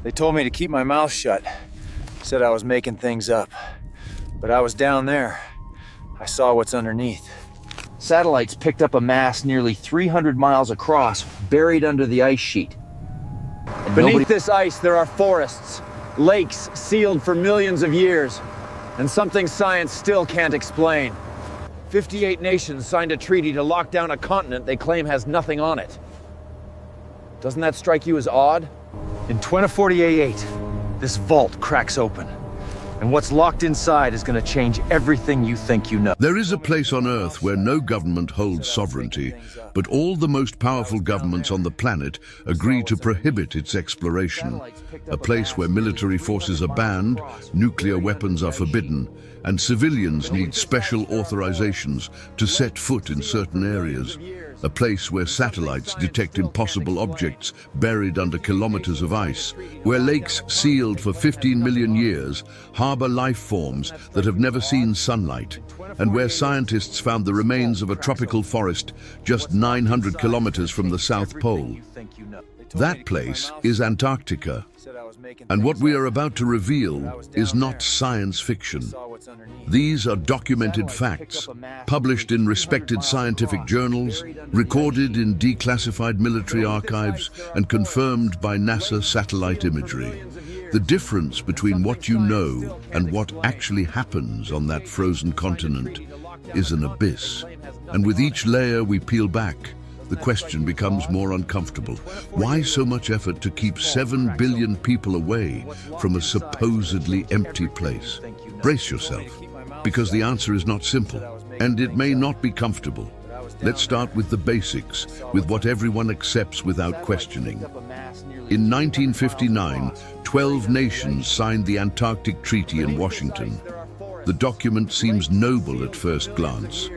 They told me to keep my mouth shut. Said I was making things up. But I was down there. I saw what's underneath. Satellites picked up a mass nearly 300 miles across, buried under the ice sheet. Beneath this ice, there are forests, lakes sealed for millions of years, and something science still can't explain. 58 nations signed a treaty to lock down a continent they claim has nothing on it. Doesn't that strike you as odd? In 2048, this vault cracks open. And what's locked inside is going to change everything you think you know. There is a place on Earth where no government holds sovereignty, but all the most powerful governments on the planet agree to prohibit its exploration. A place where military forces are banned, nuclear weapons are forbidden, and civilians need special authorizations to set foot in certain areas. A place where satellites detect impossible objects buried under kilometers of ice, where lakes sealed for 15 million years harbor life forms that have never seen sunlight, and where scientists found the remains of a tropical forest just 900 kilometers from the South Pole. That place is Antarctica, and what we are about to reveal is not science fiction. These are documented facts, published in respected scientific journals, recorded in declassified military archives, and confirmed by NASA satellite imagery. The difference between what you know and what actually happens on that frozen continent is an abyss. And with each layer we peel back, the question becomes more uncomfortable. Why so much effort to keep 7 billion people away from a supposedly empty place? Brace yourself, because the answer is not simple, and it may not be comfortable. Let's start with the basics, with what everyone accepts without questioning. In 1959, 12 nations signed the Antarctic Treaty in Washington. The document seems noble at first glance.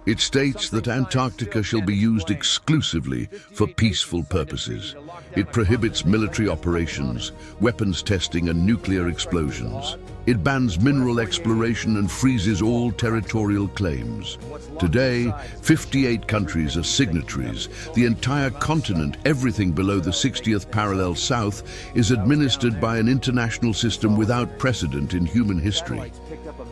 It states that Antarctica shall be used exclusively for peaceful purposes. It prohibits military operations, weapons testing, and nuclear explosions. It bans mineral exploration and freezes all territorial claims. Today, 58 countries are signatories. The entire continent, everything below the 60th parallel south, is administered by an international system without precedent in human history.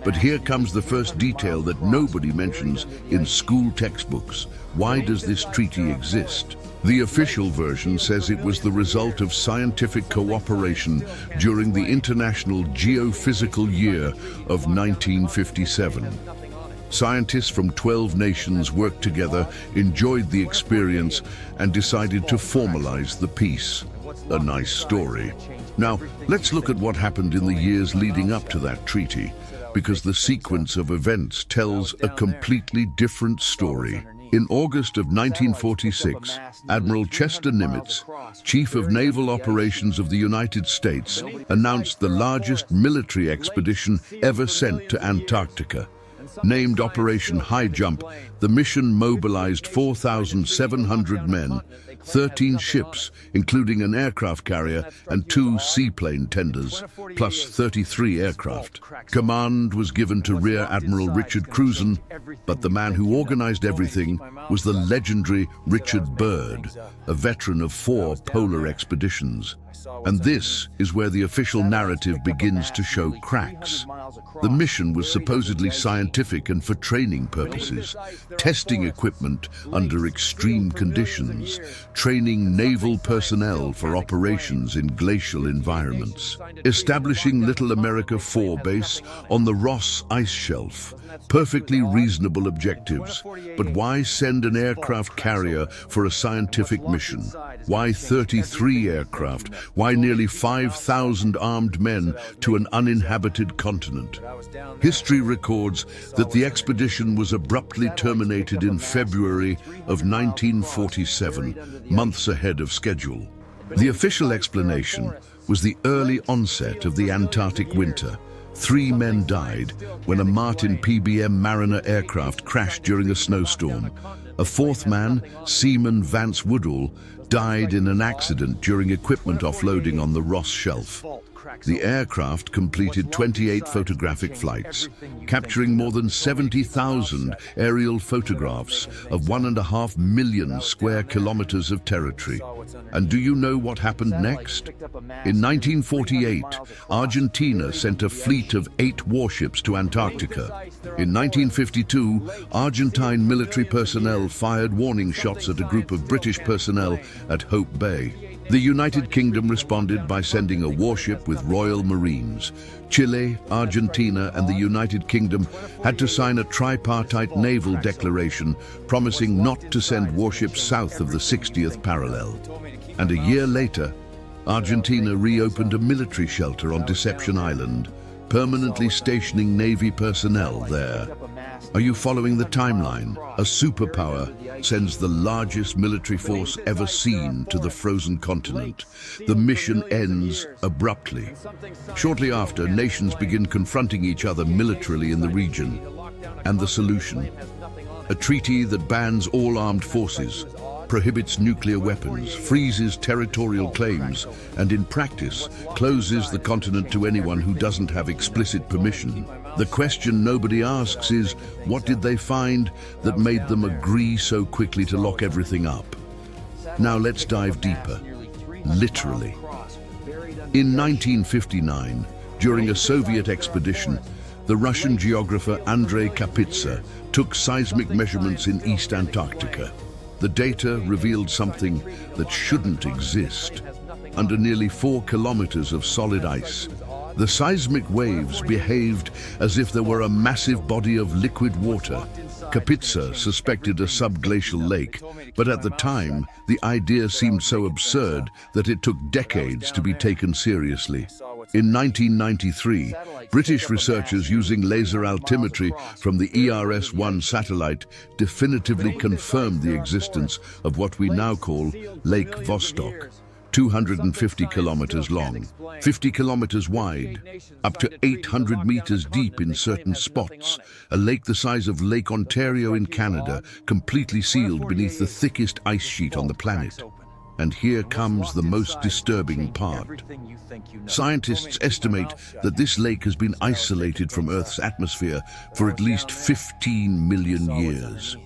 But here comes the first detail that nobody mentions in school textbooks. Why does this treaty exist? The official version says it was the result of scientific cooperation during the International Geophysical Year of 1957. Scientists from 12 nations worked together, enjoyed the experience, and decided to formalize the peace. A nice story. Now, let's look at what happened in the years leading up to that treaty, because the sequence of events tells a completely different story. In August of 1946, Admiral Chester Nimitz, Chief of Naval Operations of the United States, announced the largest military expedition ever sent to Antarctica. Named Operation High Jump, the mission mobilized 4,700 men, 13 ships, including an aircraft carrier and 2 seaplane tenders, plus 33 aircraft. Command was given to Rear Admiral Richard Cruzen, but the man who organized everything was the legendary Richard Byrd, a veteran of 4 polar expeditions. And this is where the official narrative begins to show cracks. The mission was supposedly scientific and for training purposes, testing equipment under extreme conditions, training naval personnel for operations in glacial environments, establishing Little America 4 base on the Ross Ice Shelf. Perfectly reasonable objectives, but why send an aircraft carrier for a scientific mission? Why 33 aircraft? Why nearly 5,000 armed men to an uninhabited continent? History records that the expedition was abruptly terminated in February of 1947, months ahead of schedule. The official explanation was the early onset of the Antarctic winter. 3 men died when a Martin PBM Mariner aircraft crashed during a snowstorm. A 4th man, Seaman Vance Woodall, died in an accident during equipment offloading on the Ross Shelf. the aircraft completed 28 photographic flights, capturing more than 70,000 aerial photographs of 1.5 million square kilometers of territory. And do you know what happened next? In 1948, Argentina sent a fleet of 8 warships to Antarctica. In 1952, Argentine military personnel fired warning shots at a group of British personnel at Hope Bay. The United Kingdom responded by sending a warship with Royal Marines. Chile, Argentina, and the United Kingdom had to sign a tripartite naval declaration promising not to send warships south of the 60th parallel. And a year later, Argentina reopened a military shelter on Deception Island, permanently stationing Navy personnel there. Are you following the timeline? A superpower sends the largest military force ever seen to the frozen continent. The mission ends abruptly. Shortly after, nations begin confronting each other militarily in the region. And the solution? A treaty that bans all armed forces, prohibits nuclear weapons, freezes territorial claims, and in practice, closes the continent to anyone who doesn't have explicit permission. The question nobody asks is, what did they find that made them agree so quickly to lock everything up? Now let's dive deeper, literally. In 1959, during a Soviet expedition, the Russian geographer Andrei Kapitsa took seismic measurements in East Antarctica. The data revealed something that shouldn't exist. Under nearly 4 kilometers of solid ice, the seismic waves behaved as if there were a massive body of liquid water. Kapitsa suspected a subglacial lake, but at the time, the idea seemed so absurd that it took decades to be taken seriously. In 1993, British researchers using laser altimetry from the ERS-1 satellite definitively confirmed the existence of what we now call Lake Vostok. 250 kilometers long, 50 kilometers wide, up to 800 meters deep in certain spots, a lake the size of Lake Ontario in Canada, completely sealed beneath the thickest ice sheet on the planet. And here comes the most disturbing part. Scientists estimate that this lake has been isolated from Earth's atmosphere for at least 15 million years.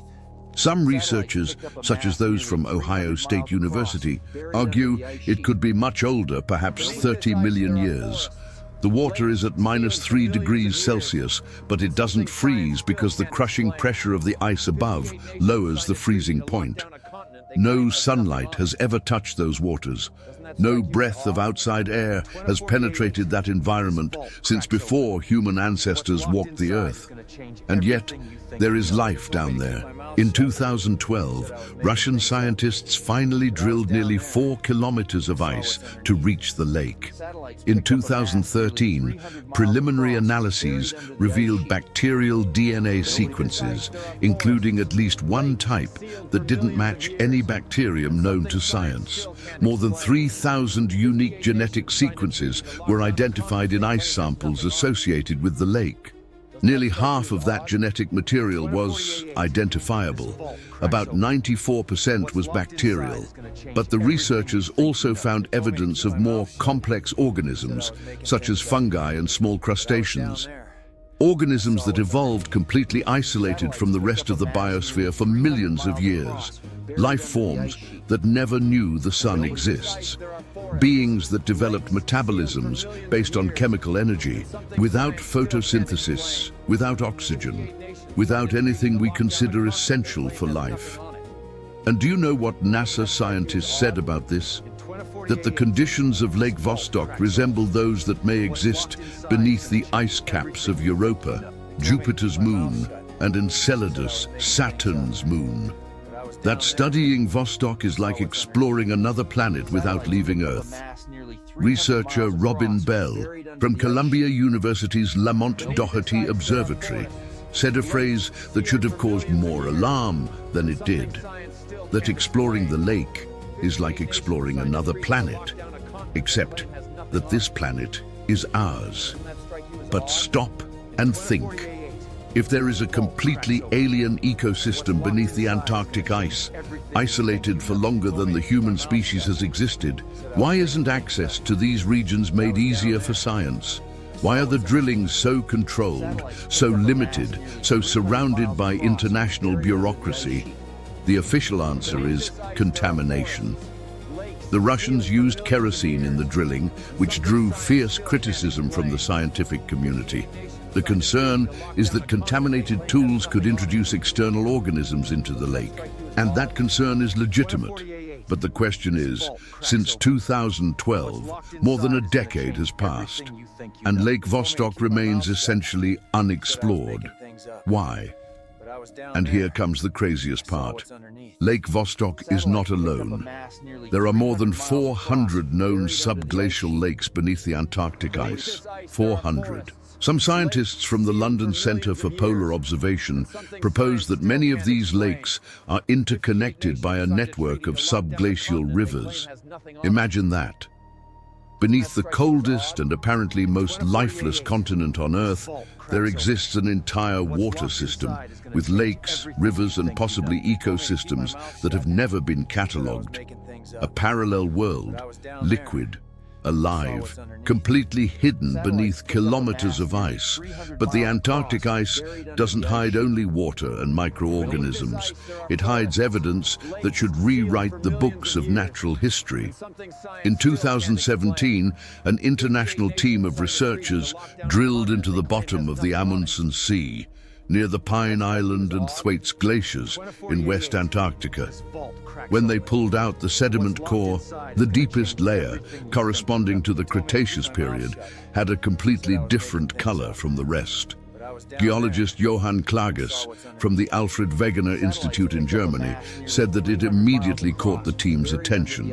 Some researchers, such as those from Ohio State University, argue it could be much older, perhaps 30 million years. The water is at -3 degrees Celsius, but it doesn't freeze because the crushing pressure of the ice above lowers the freezing point. No sunlight has ever touched those waters. No breath of outside air has penetrated that environment since before human ancestors walked the earth. And yet, there is life down there. In 2012, Russian scientists finally drilled nearly 4 kilometers of ice to reach the lake. In 2013, preliminary analyses revealed bacterial DNA sequences, including at least one type that didn't match any bacterium known to science. More than 3,000 unique genetic sequences were identified in ice samples associated with the lake. Nearly half of that genetic material was identifiable. About 94% was bacterial. But the researchers also found evidence of more complex organisms, such as fungi and small crustaceans. Organisms that evolved completely isolated from the rest of the biosphere for millions of years. Life forms that never knew the sun exists. Beings that developed metabolisms based on chemical energy, without photosynthesis, without oxygen, without anything we consider essential for life. And do you know what NASA scientists said about this? That the conditions of Lake Vostok resemble those that may exist beneath the ice caps of Europa, Jupiter's moon, and Enceladus, Saturn's moon. That studying Vostok is like exploring another planet without leaving Earth. Researcher Robin Bell from Columbia University's Lamont Doherty Observatory said a phrase that should have caused more alarm than it did. That exploring the lake is like exploring another planet, except that this planet is ours. But stop and think. If there is a completely alien ecosystem beneath the Antarctic ice, isolated for longer than the human species has existed, why isn't access to these regions made easier for science? Why are the drillings so controlled, so limited, so surrounded by international bureaucracy? The official answer is contamination. The Russians used kerosene in the drilling, which drew fierce criticism from the scientific community. The concern is that contaminated tools could introduce external organisms into the lake, and that concern is legitimate. But the question is, since 2012, more than a decade has passed, and Lake Vostok remains essentially unexplored. Why? And here comes the craziest part. Lake Vostok is not alone. There are more than 400 known subglacial lakes beneath the Antarctic ice. 400. Some scientists from the London Centre for Polar Observation propose that many of these lakes are interconnected by a network of subglacial rivers. Imagine that. Beneath the coldest and apparently most lifeless continent on Earth, there exists an entire water system with lakes, rivers, and possibly ecosystems that have never been catalogued. A parallel world, liquid, alive, completely hidden beneath kilometers of ice. But the Antarctic ice doesn't hide only water and microorganisms. It hides evidence that should rewrite the books of natural history. In 2017, an international team of researchers drilled into the bottom of the Amundsen Sea, near the Pine Island and Thwaites glaciers in West Antarctica. When they pulled out the sediment core, the deepest layer, corresponding to the Cretaceous period, had a completely different color from the rest. Geologist Johann Klages from the Alfred Wegener Institute in Germany said that it immediately caught the team's attention.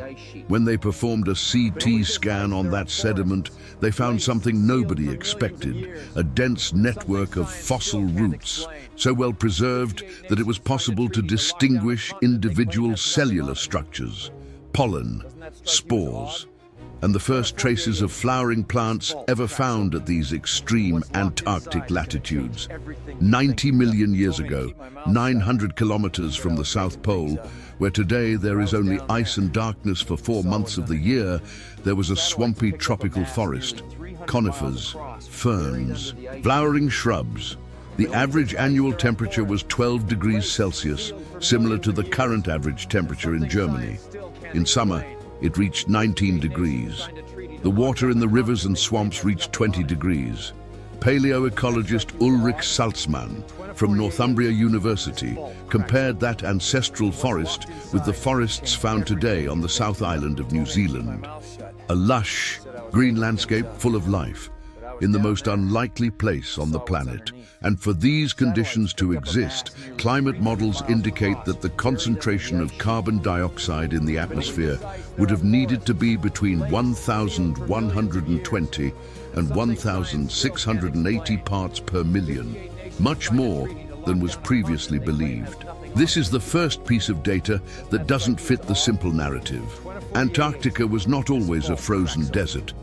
When they performed a CT scan on that sediment, they found something nobody expected, a dense network of fossil roots, so well preserved that it was possible to distinguish individual cellular structures, pollen, spores, and the first traces of flowering plants ever found at these extreme Antarctic latitudes. 90 million years ago, 900 kilometers from the South Pole, where today there is only ice and darkness for 4 months of the year, there was a swampy tropical forest, conifers, ferns, flowering shrubs. The average annual temperature was 12 degrees Celsius, similar to the current average temperature in Germany. In summer, it reached 19 degrees. The water in the rivers and swamps reached 20 degrees. Paleoecologist Ulrich Salzmann from Northumbria University compared that ancestral forest with the forests found today on the South Island of New Zealand. A lush, green landscape full of life, in the most unlikely place on the planet. And for these conditions to exist, climate models indicate that the concentration of carbon dioxide in the atmosphere would have needed to be between 1,120 and 1,680 parts per million, much more than was previously believed. This is the first piece of data that doesn't fit the simple narrative. Antarctica was not always a frozen desert.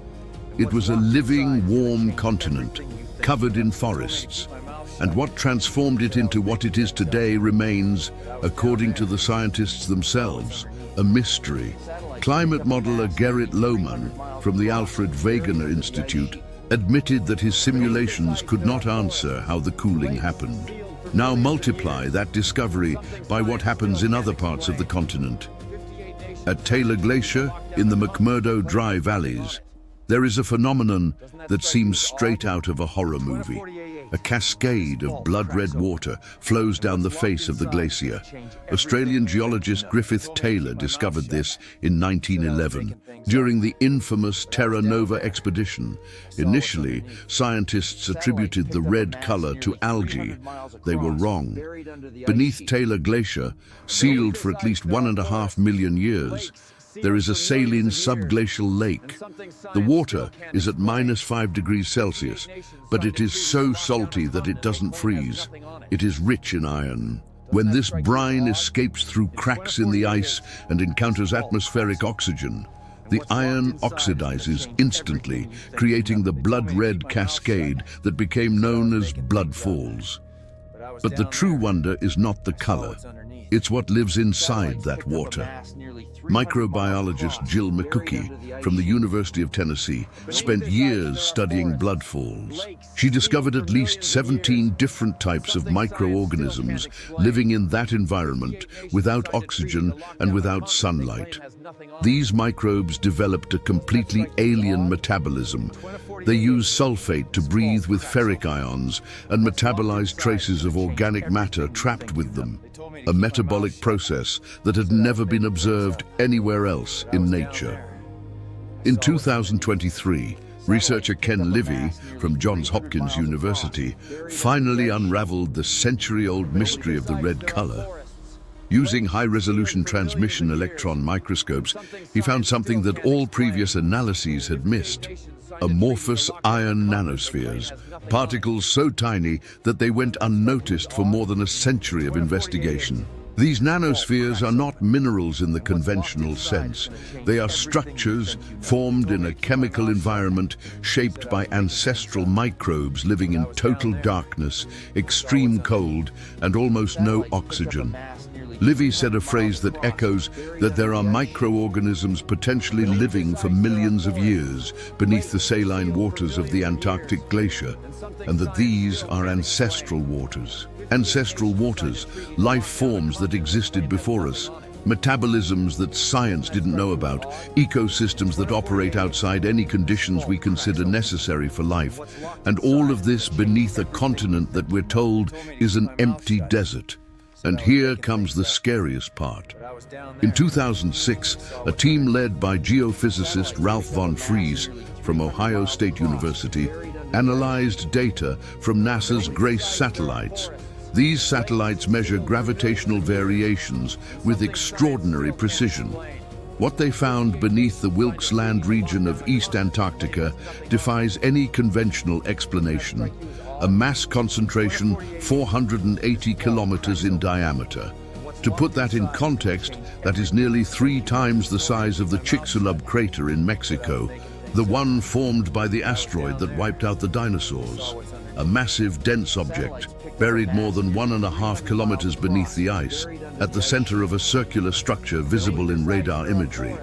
It was a living, warm continent, covered in forests. And what transformed it into what it is today remains, according to the scientists themselves, a mystery. Climate modeler Gerrit Lohmann from the Alfred Wegener Institute admitted that his simulations could not answer how the cooling happened. Now multiply that discovery by what happens in other parts of the continent. At Taylor Glacier, in the McMurdo Dry Valleys, there is a phenomenon that seems straight out of a horror movie. A cascade of blood-red water flows down the face of the glacier. Australian geologist Griffith Taylor discovered this in 1911 during the infamous Terra Nova expedition. Initially, scientists attributed the red color to algae. They were wrong. Beneath Taylor Glacier, sealed for at least 1.5 million years, there is a saline subglacial lake. The water is at -5 degrees Celsius, but it is so salty that it doesn't freeze. It is rich in iron. When this brine escapes through cracks in the ice and encounters atmospheric oxygen, the iron oxidizes instantly, creating the blood-red cascade that became known as blood falls. But the true wonder is not the color. It's what lives inside that water. Microbiologist Jill McCookie from the University of Tennessee spent years studying blood falls. She discovered at least 17 different types of microorganisms living in that environment without oxygen and without sunlight. These microbes developed a completely alien metabolism. They use sulfate to breathe with ferric ions and metabolize traces of organic matter trapped with them, a metabolic process that had never been observed anywhere else in nature. In 2023, researcher Ken Livy from Johns Hopkins University finally unraveled the century-old mystery of the red color. Using high-resolution transmission electron microscopes, he found something that all previous analyses had missed: amorphous iron nanospheres, particles so tiny that they went unnoticed for more than a century of investigation. These nanospheres are not minerals in the conventional sense. They are structures formed in a chemical environment shaped by ancestral microbes living in total darkness, extreme cold, and almost no oxygen. Livy said a phrase that echoes that there are microorganisms potentially living for millions of years beneath the saline waters of the Antarctic glacier, and that these are ancestral waters. Ancestral waters, life forms that existed before us, metabolisms that science didn't know about, ecosystems that operate outside any conditions we consider necessary for life, and all of this beneath a continent that we're told is an empty desert. And here comes the scariest part. In 2006, a team led by geophysicist Ralph von Fries from Ohio State University analyzed data from NASA's GRACE satellites. These satellites measure gravitational variations with extraordinary precision. What they found beneath the Wilkes Land region of East Antarctica defies any conventional explanation. A mass concentration 480 kilometers in diameter. To put that in context, that is nearly 3 times the size of the Chicxulub crater in Mexico, the one formed by the asteroid that wiped out the dinosaurs. A massive, dense object, buried more than 1.5 kilometers beneath the ice, at the center of a circular structure visible in radar imagery.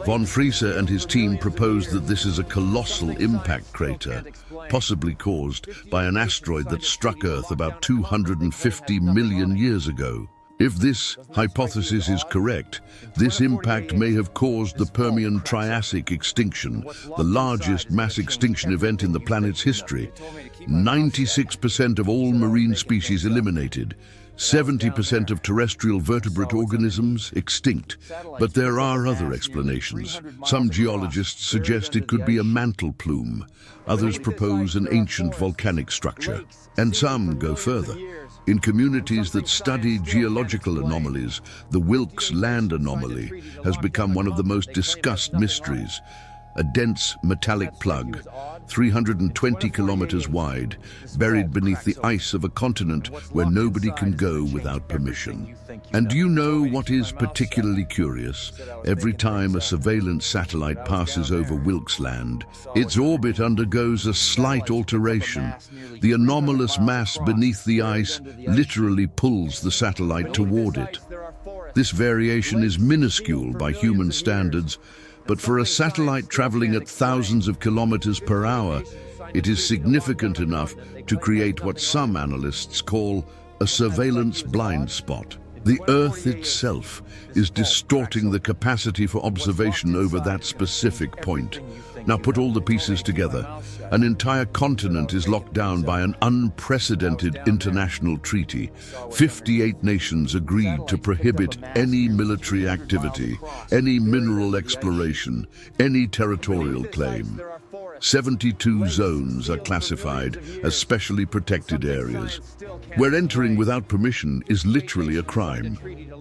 Von Friese and his team proposed that this is a colossal impact crater, possibly caused by an asteroid that struck Earth about 250 million years ago. If this hypothesis is correct, this impact may have caused the Permian-Triassic extinction, the largest mass extinction event in the planet's history. 96% of all marine species eliminated, 70% of terrestrial vertebrate organisms extinct. But there are other explanations. Some geologists suggest it could be a mantle plume. Others propose an ancient volcanic structure. And some go further. In communities that study geological anomalies, the Wilkes Land anomaly has become one of the most discussed mysteries. A dense metallic plug, 320 kilometers wide, buried beneath the ice of a continent where nobody can go without permission. And do you know what is particularly curious? Every time a surveillance satellite passes over Wilkes Land, its orbit undergoes a slight alteration. The anomalous mass beneath the ice literally pulls the satellite toward it. This variation is minuscule by human standards, but for a satellite traveling at thousands of kilometers per hour, it is significant enough to create what some analysts call a surveillance blind spot. The Earth itself is distorting the capacity for observation over that specific point. Now put all the pieces together. An entire continent is locked down by an unprecedented international treaty. 58 nations agreed to prohibit any military activity, any mineral exploration, any territorial claim. 72 zones are classified as specially protected areas. Where entering without permission is literally a crime.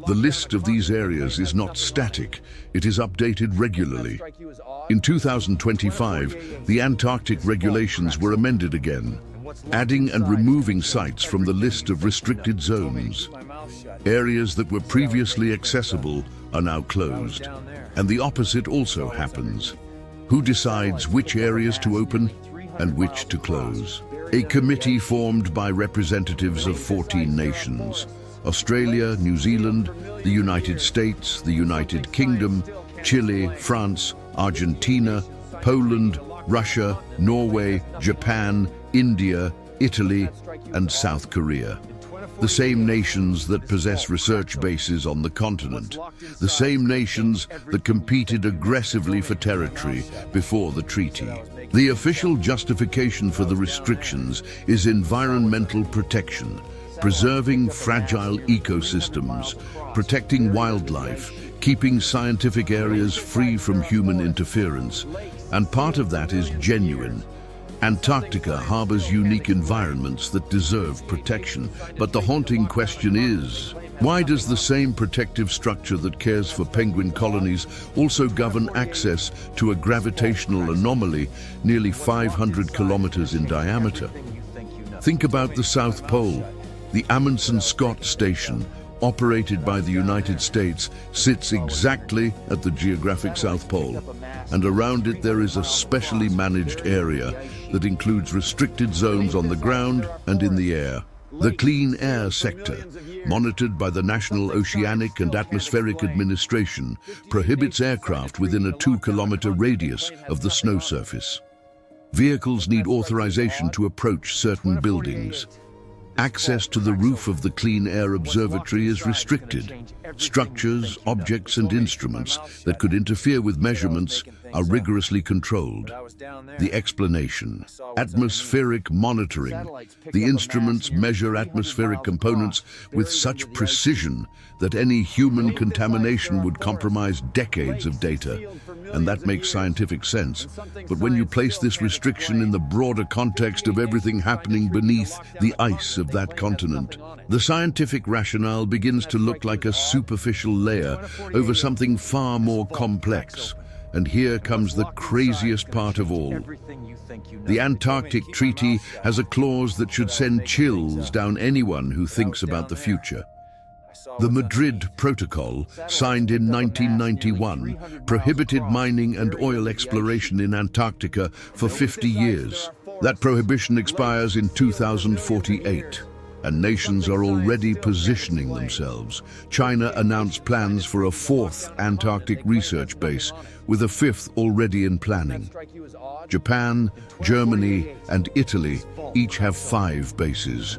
The list of these areas is not static, it is updated regularly. In 2025, the Antarctic regulations were amended again, adding and removing sites from the list of restricted zones. Areas that were previously accessible are now closed. And the opposite also happens. Who decides which areas to open and which to close? A committee formed by representatives of 14 nations: Australia, New Zealand, the United States, the United Kingdom, Chile, France, Argentina, Poland, Russia, Norway, Japan, India, Italy, and South Korea. The same nations that possess research bases on the continent. The same nations that competed aggressively for territory before the treaty. The official justification for the restrictions is environmental protection, preserving fragile ecosystems, protecting wildlife, keeping scientific areas free from human interference. And part of that is genuine. Antarctica harbors unique environments that deserve protection. But the haunting question is, why does the same protective structure that cares for penguin colonies also govern access to a gravitational anomaly nearly 500 kilometers in diameter? Think about the South Pole. The Amundsen Scott Station, operated by the United States, sits exactly at the geographic South Pole, and around it there is a specially managed area that includes restricted zones on the ground and in the air. The Clean Air Sector, monitored by the National Oceanic and Atmospheric Administration, prohibits aircraft within a 2-kilometer radius of the snow surface. Vehicles need authorization to approach certain buildings. Access to the roof of the Clean Air Observatory is restricted. Structures, objects, and instruments that could interfere with measurements are rigorously controlled. The explanation: atmospheric monitoring. The instruments measure atmospheric components with such precision that any human contamination would compromise decades of data. And that makes scientific sense. But when you place this restriction in the broader context of everything happening beneath the ice of that continent, the scientific rationale begins to look like a superficial layer over something far more complex. And here comes the craziest part of all. The Antarctic Treaty has a clause that should send chills down anyone who thinks about the future. The Madrid Protocol, signed in 1991, prohibited mining and oil exploration in Antarctica for 50 years. That prohibition expires in 2048. And nations are already positioning themselves. China announced plans for a 4th Antarctic research base, with a 5th already in planning. Japan, Germany, and Italy each have 5 bases.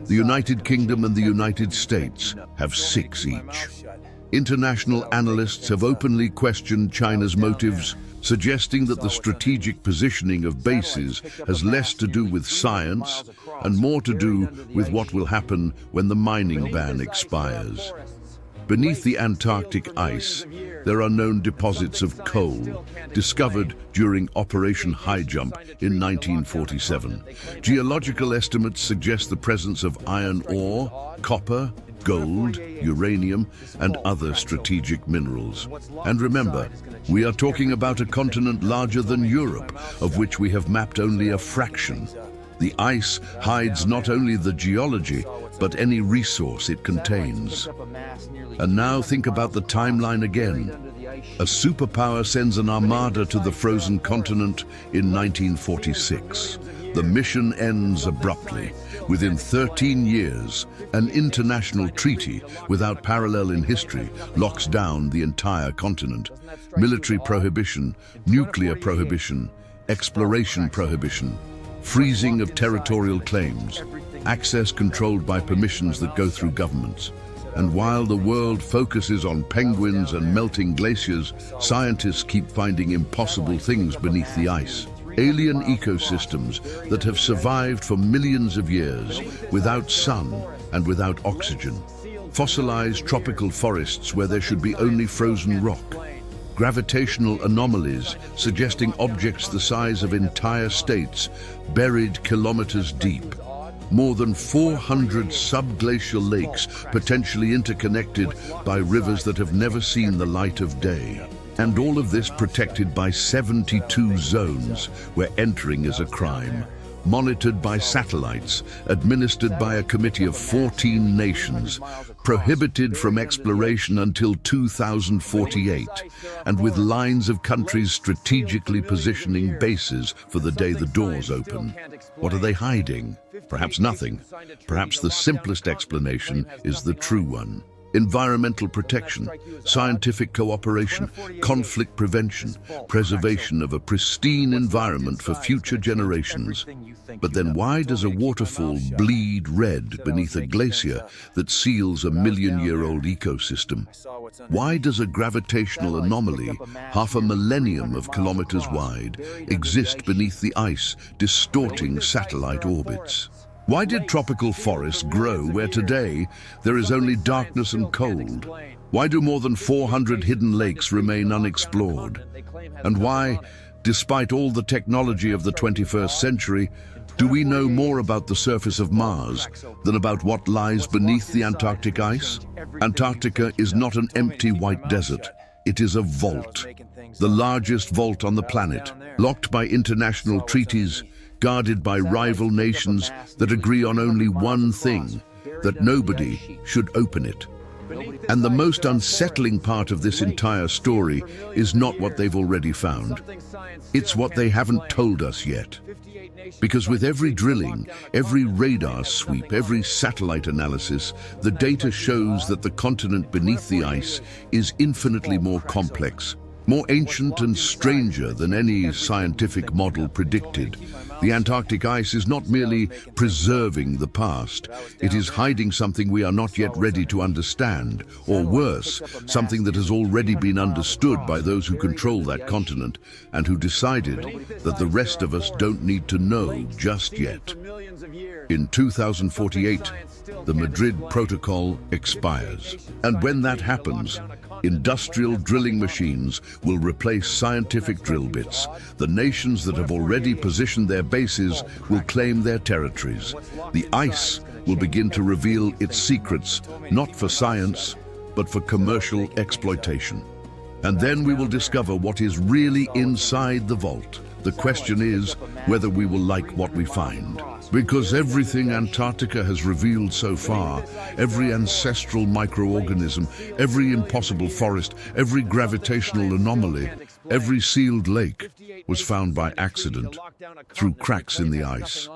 The United Kingdom and the United States have 6 each. International analysts have openly questioned China's motives, suggesting that the strategic positioning of bases has less to do with science and more to do with what will happen when the mining ban expires. Beneath the Antarctic ice, there are known deposits of coal, discovered during Operation High Jump in 1947. Geological estimates suggest the presence of iron ore, copper, gold, uranium, and other strategic minerals. And remember, we are talking about a continent larger than Europe, of which we have mapped only a fraction. The ice hides not only the geology, but any resource it contains. And now think about the timeline again. A superpower sends an armada to the frozen continent in 1946. The mission ends abruptly. Within 13 years, an international treaty without parallel in history locks down the entire continent. Military prohibition, nuclear prohibition, exploration prohibition, freezing of territorial claims, access controlled by permissions that go through governments. And while the world focuses on penguins and melting glaciers, scientists keep finding impossible things beneath the ice. Alien ecosystems that have survived for millions of years without sun and without oxygen. Fossilized tropical forests where there should be only frozen rock. Gravitational anomalies suggesting objects the size of entire states buried kilometers deep. More than 400 subglacial lakes potentially interconnected by rivers that have never seen the light of day. And all of this protected by 72 zones where entering is a crime. monitored by satellites, administered by a committee of 14 nations, prohibited from exploration until 2048, and with lines of countries strategically positioning bases for the day the doors open. What are they hiding? Perhaps nothing. Perhaps the simplest explanation is the true one. Environmental protection, scientific cooperation, conflict prevention, preservation of a pristine environment for future generations. But then why does a waterfall bleed red beneath a glacier that seals a million-year-old ecosystem? Why does a gravitational anomaly, half a millennium of kilometers wide, exist beneath the ice, distorting satellite orbits? Why did tropical forests grow where today there is only darkness and cold? Why do more than 400 hidden lakes remain unexplored? And why, despite all the technology of the 21st century, do we know more about the surface of Mars than about what lies beneath the Antarctic ice? Antarctica is not an empty white desert. It is a vault, the largest vault on the planet, locked by international treaties, guarded by rival nations that agree on only one thing, that nobody should open it. And the most unsettling part of this entire story is not what they've already found. It's what they haven't told us yet. Because with every drilling, every radar sweep, every satellite analysis, the data shows that the continent beneath the ice is infinitely more complex, more ancient and stranger than any scientific model predicted. The Antarctic ice is not merely preserving the past, it is hiding something we are not yet ready to understand, or worse, something that has already been understood by those who control that continent and who decided that the rest of us don't need to know just yet. In 2048, the Madrid Protocol expires. And when that happens, industrial drilling machines will replace scientific drill bits. The nations that have already positioned their bases will claim their territories. The ice will begin to reveal its secrets, not for science, but for commercial exploitation. And then we will discover what is really inside the vault. The question is whether we will like what we find. Because everything Antarctica has revealed so far, every ancestral microorganism, every impossible forest, every gravitational anomaly, every sealed lake, was found by accident, through cracks in the ice,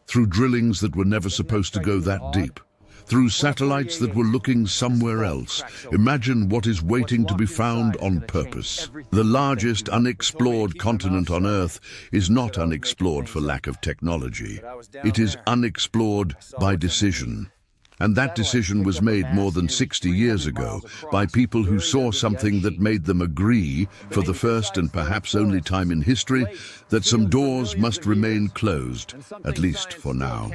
through drillings that were never supposed to go that deep, through satellites that were looking somewhere else. Imagine what is waiting to be found on purpose. The largest unexplored continent on Earth is not unexplored for lack of technology. It is unexplored by decision. And that decision was made more than 60 years ago by people who saw something that made them agree, for the first and perhaps only time in history, that some doors must remain closed, at least for now.